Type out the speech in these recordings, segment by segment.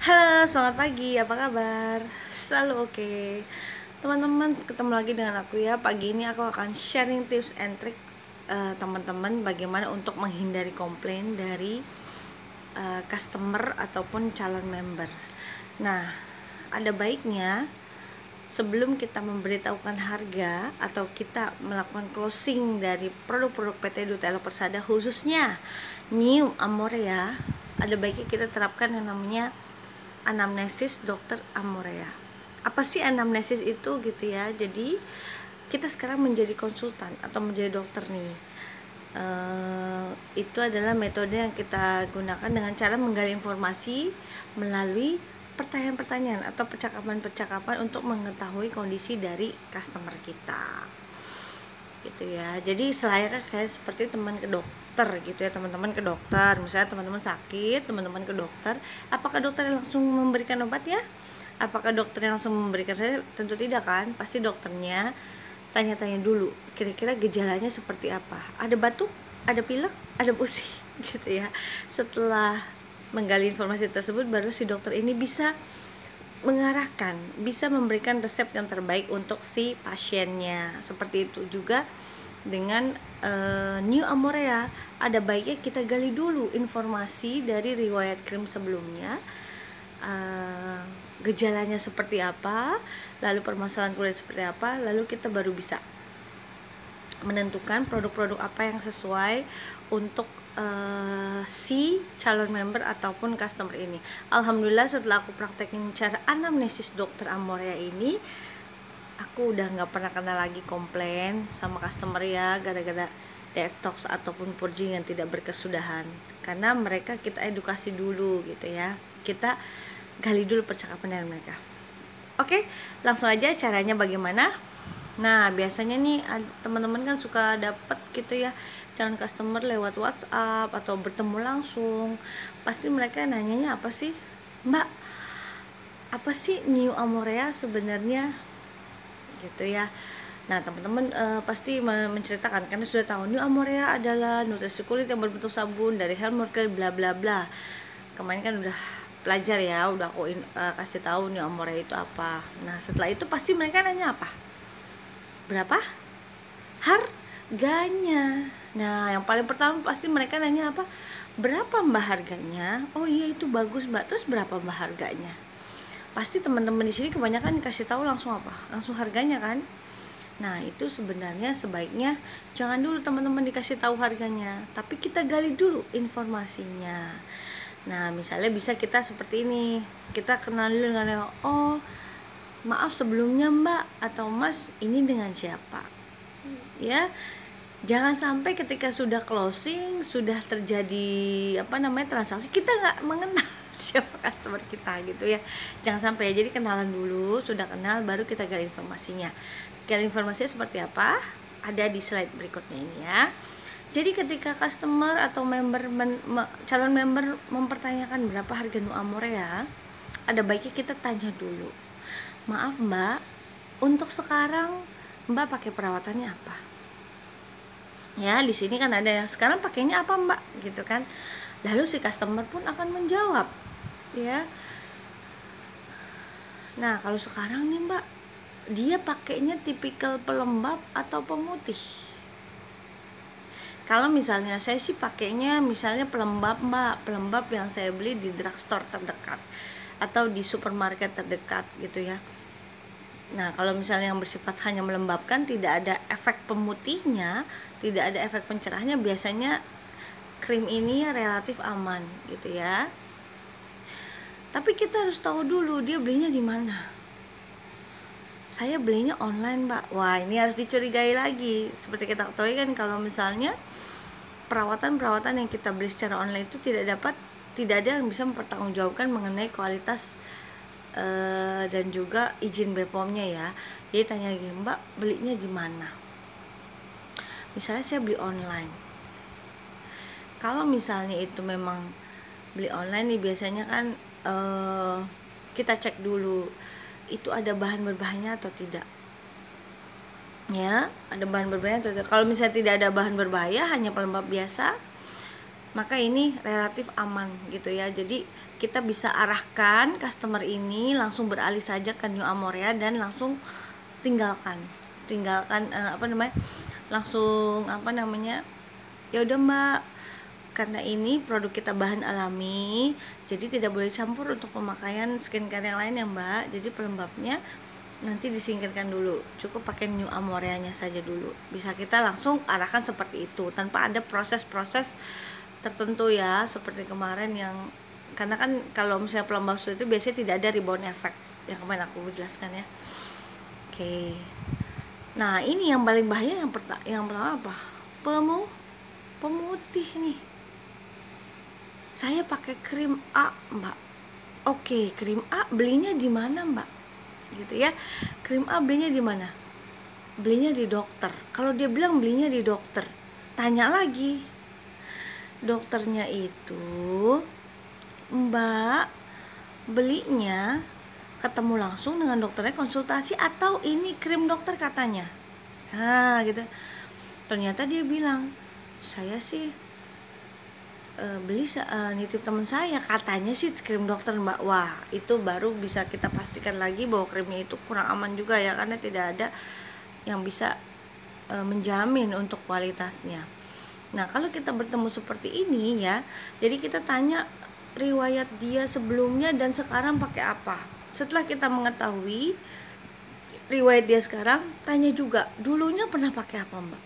Halo, selamat pagi. Apa kabar? Selalu oke. Teman-teman, ketemu lagi dengan aku ya. Pagi ini aku akan sharing tips and trick teman-teman bagaimana untuk menghindari komplain dari customer ataupun calon member. Nah, ada baiknya sebelum kita memberitahukan harga atau kita melakukan closing dari produk-produk PT Duta Persada khususnya New Amorea, ada baiknya kita terapkan yang namanya anamnesis dokter Amorea. Apa sih anamnesis itu gitu ya? Jadi kita sekarang menjadi konsultan atau menjadi dokter nih. Itu adalah metode yang kita gunakan dengan cara menggali informasi melalui pertanyaan-pertanyaan atau percakapan-percakapan untuk mengetahui kondisi dari customer kita gitu ya. Jadi selayaknya kayak seperti teman ke dokter gitu ya, teman-teman ke dokter, misalnya teman-teman sakit, teman-teman ke dokter, apakah dokter langsung memberikan obat ya? Apakah dokter yang langsung memberikan saya? Tentu tidak kan, pasti dokternya tanya-tanya dulu kira-kira gejalanya seperti apa, ada batuk, ada pilek, ada pusing gitu ya. Setelah menggali informasi tersebut, baru si dokter ini bisa mengarahkan, bisa memberikan resep yang terbaik untuk si pasiennya. Seperti itu juga dengan New Amorea, ada baiknya kita gali dulu informasi dari riwayat krim sebelumnya, gejalanya seperti apa, lalu permasalahan kulit seperti apa, lalu kita baru bisa menentukan produk-produk apa yang sesuai untuk si calon member ataupun customer ini. Alhamdulillah setelah aku praktekin cara anamnesis dokter Amorea ini, aku udah nggak pernah kena lagi komplain sama customer ya gara-gara detox ataupun purging yang tidak berkesudahan, karena mereka kita edukasi dulu gitu ya, kita gali dulu percakapan dengan mereka. Oke, langsung aja caranya bagaimana. Nah, biasanya nih teman-teman kan suka dapat gitu ya calon customer lewat WhatsApp atau bertemu langsung. Pasti mereka nanyanya apa sih? Mbak, apa sih New Amorea sebenarnya? Gitu ya. Nah, teman-teman pasti menceritakan karena sudah tahu New Amorea adalah nutrisi kulit yang berbentuk sabun dari Helmorkel bla bla bla. Kemarin kan udah pelajar ya, udah aku kasih tahu New Amorea itu apa. Nah, setelah itu pasti mereka nanya apa? Berapa harganya? Nah, yang paling pertama pasti mereka nanya apa? Berapa mbak harganya? Oh iya itu bagus mbak. Terus berapa mbak harganya? Pasti teman-teman di sini kebanyakan dikasih tahu langsung apa? Langsung harganya kan? Nah, itu sebenarnya sebaiknya jangan dulu teman-teman dikasih tahu harganya, tapi kita gali dulu informasinya. Nah, misalnya bisa kita seperti ini, kita kenal dulu dengan, oh maaf sebelumnya mbak atau mas, ini dengan siapa ya. Jangan sampai ketika sudah closing, sudah terjadi transaksi, kita nggak mengenal siapa customer kita gitu ya. Jangan sampai ya. Jadi kenalan dulu, sudah kenal baru kita gali informasinya. Gali informasinya seperti apa? Ada di slide berikutnya ini ya. Jadi ketika customer atau calon member mempertanyakan berapa harga New Amorea, ada baiknya kita tanya dulu. Maaf mbak, untuk sekarang mbak pakai perawatannya apa? Ya, di sini kan ada yang sekarang pakainya apa mbak gitu kan. Lalu si customer pun akan menjawab ya. Nah, kalau sekarang nih mbak, dia pakainya tipikal pelembab atau pemutih. Kalau misalnya saya sih pakainya misalnya pelembab mbak, pelembab yang saya beli di drugstore terdekat atau di supermarket terdekat gitu ya. Nah, kalau misalnya yang bersifat hanya melembabkan, tidak ada efek pemutihnya, tidak ada efek pencerahnya, biasanya krim ini relatif aman gitu ya. Tapi kita harus tahu dulu dia belinya di mana. Saya belinya online mbak. Wah, ini harus dicurigai lagi. Seperti kita ketahui kan, kalau misalnya perawatan yang kita beli secara online itu tidak ada yang bisa mempertanggungjawabkan mengenai kualitas dan juga izin BPOM-nya ya. Jadi tanya lagi, mbak belinya di mana? Misalnya saya beli online. Kalau misalnya itu memang beli online nih, biasanya kan kita cek dulu itu ada bahan berbahaya atau tidak ya, ada bahan berbahaya atau tidak. Kalau misalnya tidak ada bahan berbahaya, hanya pelembab biasa, maka ini relatif aman gitu ya. Jadi kita bisa arahkan customer ini langsung beralih saja ke New Amorea dan langsung tinggalkan langsung ya udah Mbak, karena ini produk kita bahan alami, jadi tidak boleh campur untuk pemakaian skincare yang lain ya Mbak. Jadi pelembabnya nanti disingkirkan dulu, cukup pakai New Amoreanya saja dulu. Bisa kita langsung arahkan seperti itu tanpa ada proses-proses tertentu ya, seperti kemarin yang, karena kan kalau misalnya pelembab sulit itu biasanya tidak ada rebound effect yang kemarin aku jelaskan ya. Oke. Nah ini yang paling bahaya, yang pertama apa? Pemutih nih. Saya pakai krim A Mbak. Oke, krim A belinya di mana Mbak? Gitu ya. Krim A belinya di mana? Belinya di dokter. Kalau dia bilang belinya di dokter, tanya lagi. Dokternya itu, Mbak belinya ketemu langsung dengan dokternya, konsultasi, atau ini krim dokter katanya. Nah gitu. Ternyata dia bilang, saya sih beli nitip teman saya, katanya sih krim dokter Mbak. Wah, itu baru bisa kita pastikan lagi bahwa krimnya itu kurang aman juga ya, karena tidak ada yang bisa menjamin untuk kualitasnya. Nah kalau kita bertemu seperti ini ya, jadi kita tanya riwayat dia sebelumnya dan sekarang pakai apa. Setelah kita mengetahui riwayat dia sekarang, tanya juga dulunya pernah pakai apa Mbak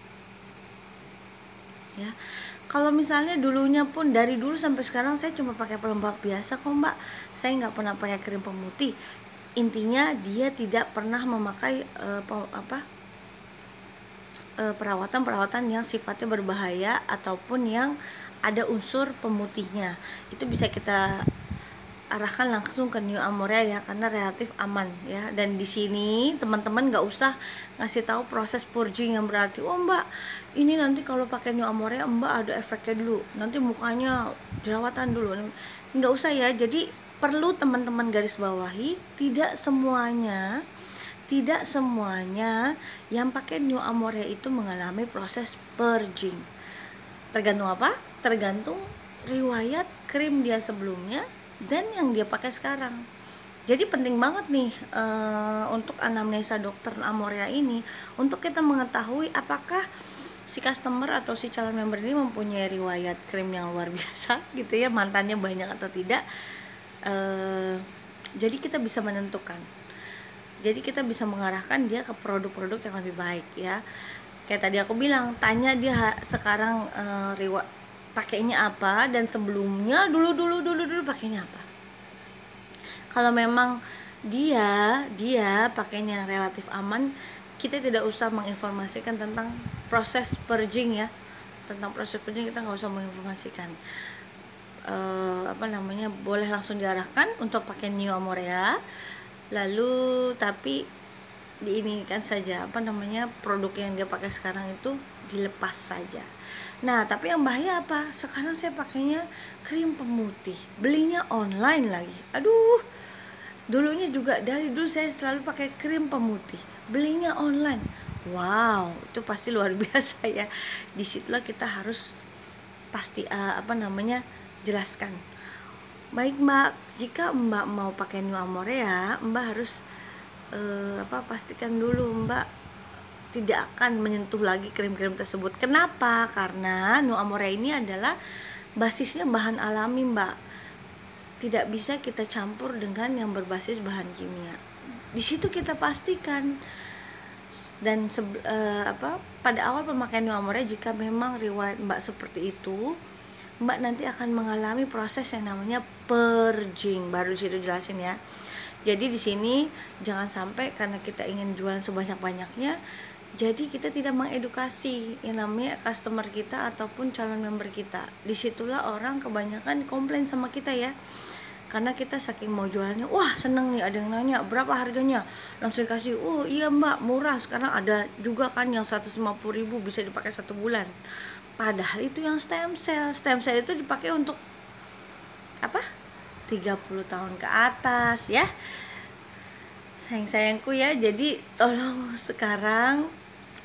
ya. Kalau misalnya dulunya pun dari dulu sampai sekarang saya cuma pakai pelembab biasa kok Mbak, saya nggak pernah pakai krim pemutih, intinya dia tidak pernah memakai perawatan yang sifatnya berbahaya ataupun yang ada unsur pemutihnya, itu bisa kita arahkan langsung ke New Amorea ya, karena relatif aman ya. Dan di sini teman-teman nggak usah ngasih tahu proses purging yang berarti, oh Mbak ini nanti kalau pakai New Amorea Mbak ada efeknya dulu, nanti mukanya jerawatan dulu, nggak usah ya. Jadi perlu teman-teman garis bawahi, tidak semuanya yang pakai New Amorea itu mengalami proses purging. Tergantung apa? Tergantung riwayat krim dia sebelumnya dan yang dia pakai sekarang. Jadi penting banget nih untuk anamnesa dokter Amorea ini, untuk kita mengetahui apakah si customer atau si calon member ini mempunyai riwayat krim yang luar biasa gitu ya, mantannya banyak atau tidak. Jadi kita bisa menentukan, jadi kita bisa mengarahkan dia ke produk-produk yang lebih baik ya. Kayak tadi aku bilang, tanya dia sekarang pakainya apa, dan sebelumnya dulu pakainya apa. Kalau memang dia pakainya yang relatif aman, kita tidak usah menginformasikan tentang proses purging ya. Tentang proses purging kita nggak usah menginformasikan. Boleh langsung diarahkan untuk pakai New Amorea, lalu tapi diinikan saja produk yang dia pakai sekarang itu dilepas saja. Nah tapi yang bahaya apa, sekarang saya pakainya krim pemutih, belinya online lagi. Aduh, dulunya juga dari dulu saya selalu pakai krim pemutih, belinya online. Wow, itu pasti luar biasa ya. Disitulah kita harus pasti jelaskan. Baik Mbak, jika Mbak mau pakai New Amorea, Mbak harus pastikan dulu Mbak tidak akan menyentuh lagi krim-krim tersebut. Kenapa? Karena New Amorea ini adalah basisnya bahan alami Mbak, tidak bisa kita campur dengan yang berbasis bahan kimia. Di situ kita pastikan. Dan pada awal pemakaian New Amorea, jika memang riwayat Mbak seperti itu, Mbak nanti akan mengalami proses yang namanya purging. Baru di situ jelasin ya. Jadi di sini jangan sampai karena kita ingin jualan sebanyak-banyaknya, jadi kita tidak mengedukasi yang namanya customer kita ataupun calon member kita. Disitulah orang kebanyakan komplain sama kita ya, karena kita saking mau jualannya, wah seneng nih, ada yang nanya berapa harganya, langsung kasih, oh iya Mbak murah. Sekarang ada juga kan yang 150.000 bisa dipakai 1 bulan. Padahal itu yang stem cell itu dipakai untuk apa? 30 tahun ke atas ya. Sayang-sayangku ya, jadi tolong sekarang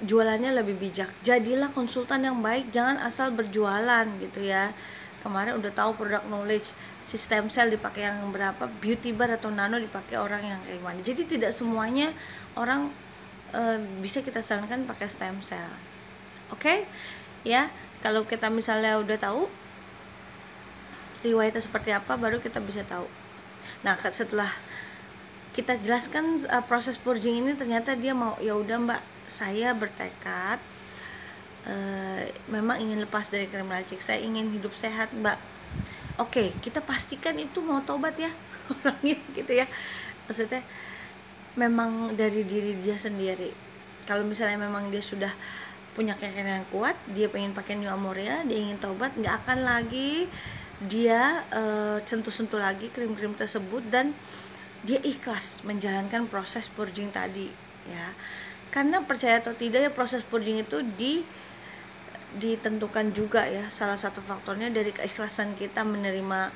jualannya lebih bijak. Jadilah konsultan yang baik, jangan asal berjualan gitu ya. Kemarin udah tahu product knowledge, si stem cell dipakai yang berapa, beauty bar atau nano dipakai orang yang kayak gimana. Jadi tidak semuanya orang bisa kita sarankan pakai stem cell. Oke? Ya, kalau kita misalnya udah tahu riwayatnya seperti apa, baru kita bisa tahu. Nah, setelah kita jelaskan proses purging ini, ternyata dia mau, ya udah Mbak, saya bertekad memang ingin lepas dari krim racik, saya ingin hidup sehat Mbak. Oke, kita pastikan itu mau tobat ya orangnya gitu ya. Maksudnya memang dari diri dia sendiri. Kalau misalnya memang dia sudah punya keyakinan yang kuat, dia pengen pakai New Amorea, dia ingin tobat, nggak akan lagi dia sentuh-sentuh lagi krim-krim tersebut, dan dia ikhlas menjalankan proses purging tadi ya. Karena percaya atau tidak ya, proses purging itu ditentukan juga ya, salah satu faktornya dari keikhlasan kita menerima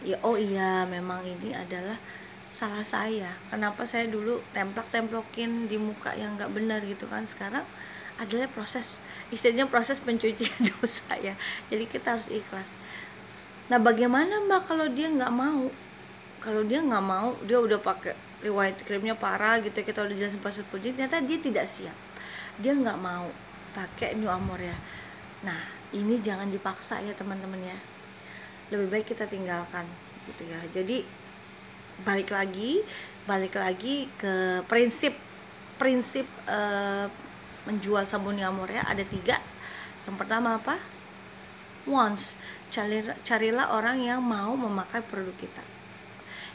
ya, oh iya memang ini adalah salah saya, kenapa saya dulu templok-templokin di muka yang nggak benar gitu kan. Sekarang adalah proses, istilahnya proses pencucian dosa ya, jadi kita harus ikhlas. Nah bagaimana Mbak kalau dia nggak mau? Kalau dia nggak mau, dia udah pakai riwayat krimnya parah gitu, kita udah jelasin proses purging, ternyata dia tidak siap, dia nggak mau pakai New Amorea. Nah ini jangan dipaksa ya teman-teman ya, lebih baik kita tinggalkan gitu ya. Jadi balik lagi ke prinsip menjual sabun New Amorea ada 3. Yang pertama apa? Wants, carilah orang yang mau memakai produk kita.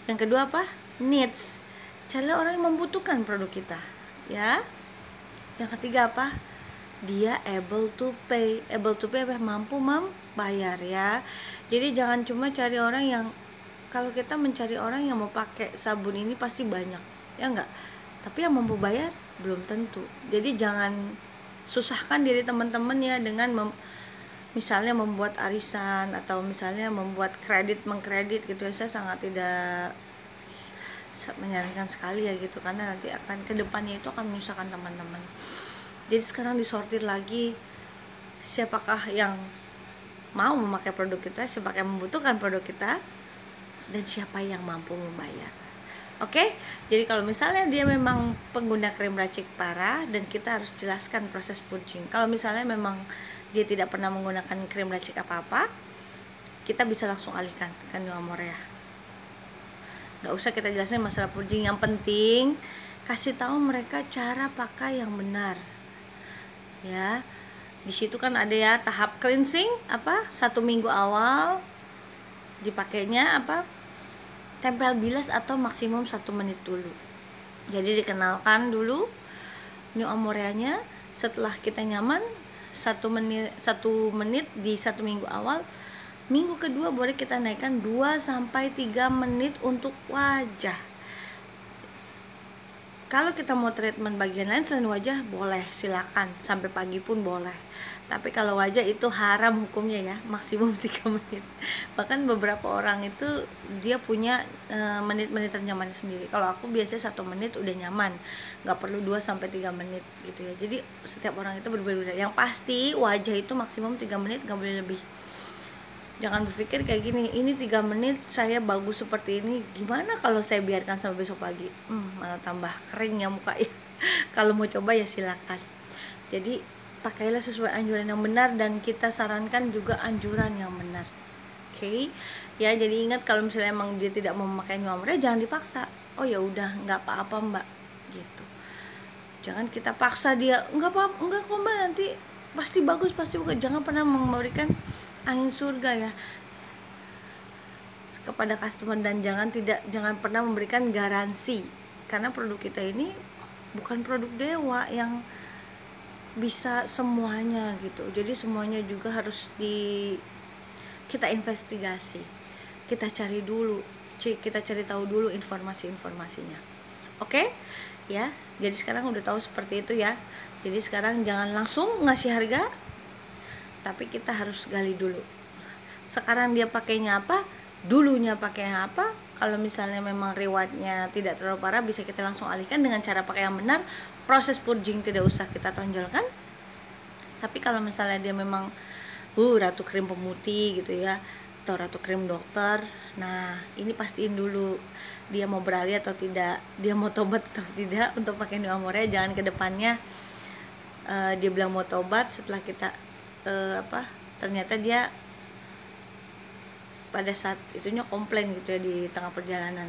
Yang kedua apa? Needs, carilah orang yang membutuhkan produk kita ya. Yang ketiga apa? Dia able to pay apa? Mampu membayar ya. Jadi jangan cuma cari orang yang, kalau kita mencari orang yang mau pakai sabun ini pasti banyak ya enggak, tapi yang mampu bayar belum tentu. Jadi jangan susahkan diri teman-teman ya dengan misalnya membuat arisan atau misalnya membuat mengkredit gitu ya. Saya sangat tidak menyarankan sekali ya gitu, karena nanti akan kedepannya itu akan menyusahkan teman-teman. Jadi sekarang disortir lagi siapakah yang mau memakai produk kita, siapa yang membutuhkan produk kita, dan siapa yang mampu membayar. Oke, jadi kalau misalnya dia memang pengguna krim racik parah, dan kita harus jelaskan proses purging. Kalau misalnya memang dia tidak pernah menggunakan krim racik apa-apa, kita bisa langsung alihkan ke New Amorea. Gak usah kita jelasin masalah purging, yang penting kasih tahu mereka cara pakai yang benar ya. Di situ kan ada ya tahap cleansing apa, 1 minggu awal dipakainya apa, tempel bilas atau maksimum 1 menit dulu. Jadi dikenalkan dulu New Amoreanya. Setelah kita nyaman 1 menit di 1 minggu awal, minggu kedua boleh kita naikkan 2-3 menit untuk wajah. Kalau kita mau treatment bagian lain selain wajah, boleh, silakan, sampai pagi pun boleh. Tapi kalau wajah itu haram hukumnya ya, maksimum 3 menit. Bahkan beberapa orang itu dia punya menit-menit ternyaman sendiri. Kalau aku biasanya 1 menit udah nyaman, nggak perlu 2-3 menit gitu ya. Jadi setiap orang itu berbeda-beda. Yang pasti wajah itu maksimum 3 menit, nggak boleh lebih. Jangan berpikir kayak gini, ini 3 menit saya bagus seperti ini, gimana kalau saya biarkan sampai besok pagi, malah tambah kering ya muka ya. Kalau mau coba ya silakan. Jadi pakailah sesuai anjuran yang benar, dan kita sarankan juga anjuran yang benar. Oke? Ya, jadi ingat kalau misalnya emang dia tidak mau memakai New Amorea, jangan dipaksa. Oh ya udah, nggak apa-apa Mbak, gitu. Jangan kita paksa dia, nggak apa-apa, nggak kok Mbak, nanti pasti bagus, pasti bagus. Jangan pernah memberikan angin surga ya kepada customer, dan jangan pernah memberikan garansi, karena produk kita ini bukan produk dewa yang bisa semuanya gitu. Jadi semuanya juga harus kita investigasi, kita cari tahu dulu informasinya. Oke? Ya, jadi sekarang udah tahu seperti itu ya. Jadi sekarang jangan langsung ngasih harga, tapi kita harus gali dulu. Sekarang dia pakainya apa, dulunya pakainya apa. Kalau misalnya memang riwayatnya tidak terlalu parah, bisa kita langsung alihkan dengan cara pakai yang benar. Proses purging tidak usah kita tonjolkan. Tapi kalau misalnya dia memang ratu krim pemutih gitu ya, dokter atau krim dokter. Nah, ini pastiin dulu dia mau beralih atau tidak, dia mau tobat atau tidak untuk pakai New Amorea. Jangan ke depannya dia bilang mau tobat, setelah kita ternyata dia pada saat itunya komplain gitu ya di tengah perjalanan.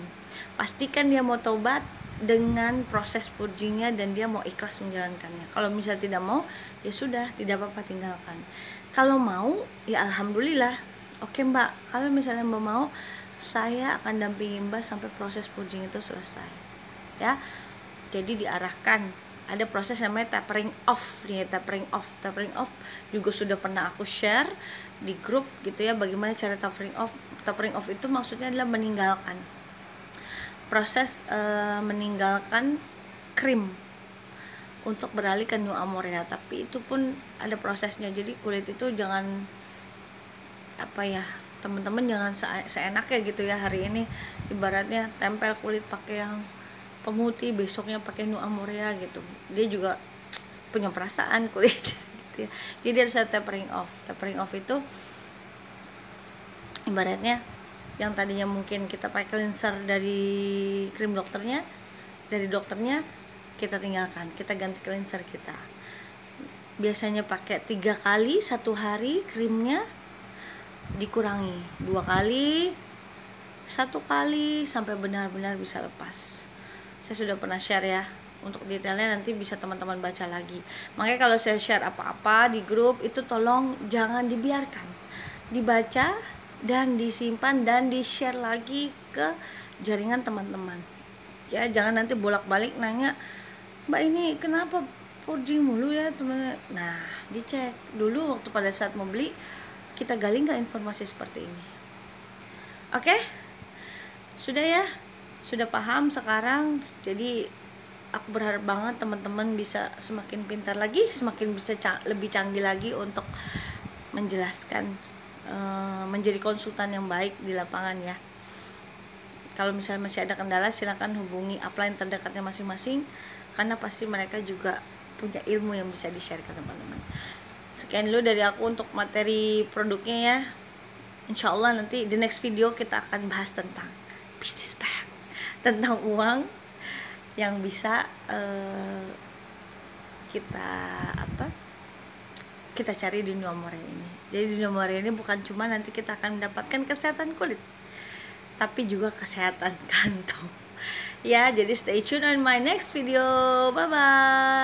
Pastikan dia mau tobat dengan proses purgingnya dan dia mau ikhlas menjalankannya. Kalau misalnya tidak mau, ya sudah, tidak apa-apa, tinggalkan. Kalau mau, ya alhamdulillah. Oke Mbak, kalau misalnya Mbak mau, saya akan dampingi Mbak sampai proses purging itu selesai. Ya, jadi diarahkan. Ada proses namanya tapering off nih, tapering off juga sudah pernah aku share di grup gitu ya, bagaimana cara tapering off. Tapering off itu maksudnya adalah meninggalkan, proses meninggalkan krim untuk beralih ke New Amorea. Tapi itu pun ada prosesnya, jadi kulit itu jangan teman-teman jangan seenaknya gitu ya. Hari ini ibaratnya tempel kulit pakai yang pemutih, besoknya pakai New Amorea gitu. Dia juga punya perasaan kulit gitu ya. Jadi harus ada tapering off. Tapering off itu ibaratnya yang tadinya mungkin kita pakai cleanser dari krim dokternya, dari dokternya, kita tinggalkan, kita ganti cleanser kita. Biasanya pakai 3 kali 1 hari, krimnya dikurangi 2 kali, 1 kali, sampai benar-benar bisa lepas. Saya sudah pernah share ya, untuk detailnya nanti bisa teman-teman baca lagi. Makanya kalau saya share apa-apa di grup itu tolong jangan dibiarkan, dibaca dan disimpan dan di-share lagi ke jaringan teman-teman ya. Jangan nanti bolak-balik nanya, Mbak ini kenapa purging mulu ya teman. Nah, dicek dulu waktu pada saat mau beli, kita gali nggak informasi seperti ini. Oke, sudah ya, sudah paham sekarang. Jadi aku berharap banget teman-teman bisa semakin pintar lagi, semakin bisa lebih canggih lagi untuk menjelaskan, menjadi konsultan yang baik di lapangan ya. Kalau misalnya masih ada kendala, silakan hubungi upline terdekatnya masing-masing, karena pasti mereka juga punya ilmu yang bisa di-share ke teman-teman. Sekian dulu dari aku untuk materi produknya ya. Insya Allah nanti di next video kita akan bahas tentang business plan, tentang uang yang bisa kita cari di New Amorea ini. Jadi di New Amorea ini bukan cuma nanti kita akan mendapatkan kesehatan kulit, tapi juga kesehatan kantong ya. Jadi stay tune on my next video. Bye bye.